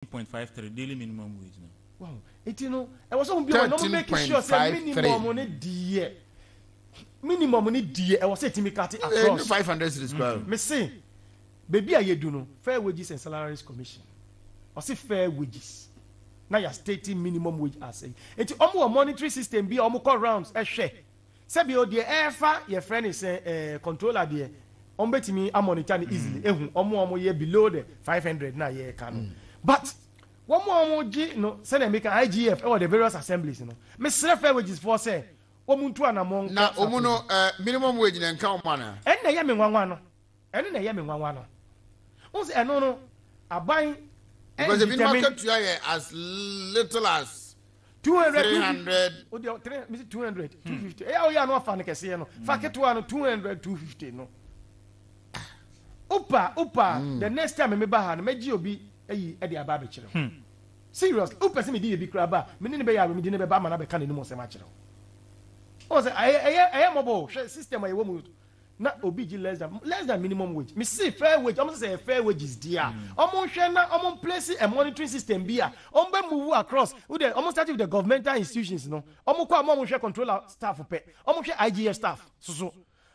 0.53 daily minimum wage now. Wow. It you know, I was on making sure say minimum money die. Minimum money die. I was saying me cut it across 500 cities per. Me say, baby, I do no Fair Wages and Salaries Commission. I say fair wages. Now you're stating minimum wage as saying. It's almost monetary system be almost call rounds. Share. Say be the airfa your friend is controller there. Bet me I monitor easily. Omo ye below the 500 na ye can. But one more no send make an IGF or the various assemblies, you know. Me fair wages for say omuntu anamon na omuno minimum wage na nka mana en na ye me nwanwa no en na ye me nwanwa no o say eno no aban because the minimum market to as little as 200 300 o de 200 250 eh o ya no fa ne kese no fa keto no 200 250 no Upa the next time me ba ha no meji obi eyi e de aba be kire serious upa se me di e bi kra ba me ne be ya me di ne be ba ma na be ka ne mu se ma kire o say I mobile system I wo na obi gi less than minimum wage me see fair wage almost say fair wage is there almost hwe na almost place a monitoring system bia be move across with the almost start with the governmental institutions no almost kwa almost hwe controller staff pe almost hwe IGF staff so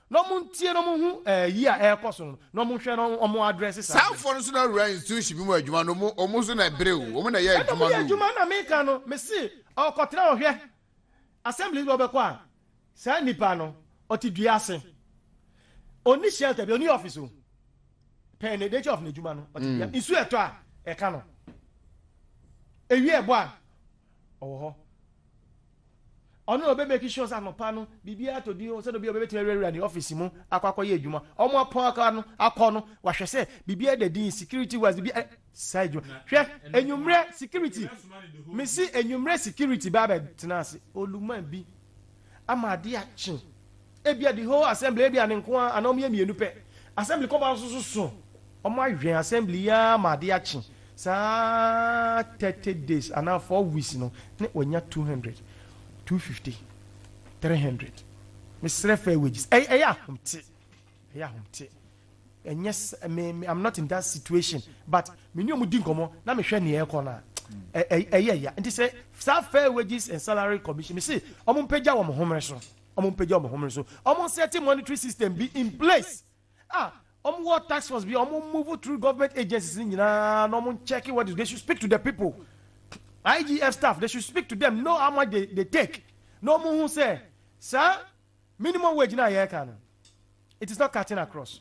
no mun tie no mun hu year air cost no mun hwe no omo address south for so na run institution bi mu adwuma no omo so na brew omo na ye adwuma no adwuma na me ka no me see o kotra o hwe assembly go be kwa sa nipa no oti dua ase oni shelter bi oni office o pen the day of nejuma no oti dua isu eto a e ka no ewi ebo a owo ho ono obe make sure sa no pa no bibia to di o se no bi obe betire the office mu akwakoye adwuma omo apon aka no akọ no wahwe se bibia the din security was bibia side hwe enwumre security me si enwumre security ba ba tenase oluma bi amade achi ebia the whole assembly ebia ne nko anom ye mienu pe assembly ko ba so omo ahwen assembly ya amade achi sa 30 days and 4 weeks no ne onya 200 250 300 Mr. Fair wages and yes I'm not in that situation but me knew mu dinkomo na me hwe ne e kona and say fair wages and salary commission me see omo pagya wo mo homre so omo set monetary system be in place omo what tax force be omo move through government agencies nyina no omo check what they should speak to the people. IGF staff, they should speak to them, know how much they take. No more who say, sir, minimum wage na ye can. It is not cutting across.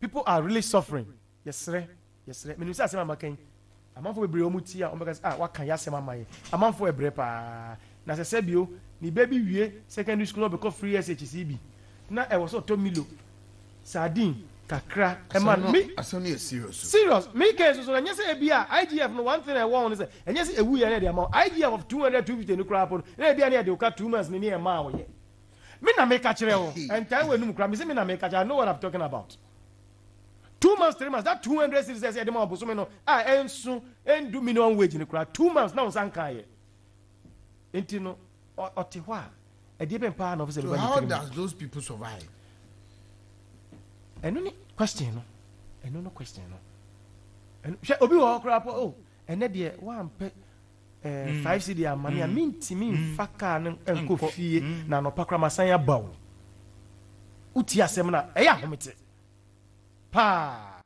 People are really suffering. Yes, sir. Yes, sir. Me say asema makan. Amam for ebre omuti a ombe what can ya asema maye. Amam for ebre pa. Na se sebio, ni baby wie secondary school no because free SHCB. Na e was so to milo. Sardine kakra man me asoni is serious me case so anya say bia IGF no one thing I want say anya say ewu ya na the amount IGF of 200 250 no crap na bia na dey ka 2 months ni e ma wo ye me na me ka kire wo and time we num kra me say me na me ka I know what I'm talking about 2 months 3 months that 200 cities say dem aboso me no ensu endu minimum wage ni kra 2 months na unsan kan ye enti no oti hwa e dey ben pa na officer how does those people survive? And no question, no question. And obi wo kra po oh ene de one pe 5 cedi amani a minti min faka no enko fie na no pakra masan ya bawo uti asem na e ya homete pa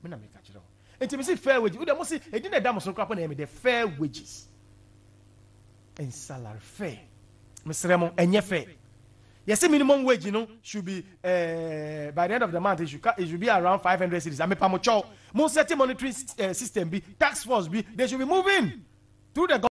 me na me ka kire ho enti me say fair wages we dem say e di na da mo so kra po na me the fair wages and salary fair me seremo enye fair. Yes, minimum wage, should be by the end of the month. It should be around 500 cities. I mean, pamocho. Most certain monetary system be tax force be. They should be moving through the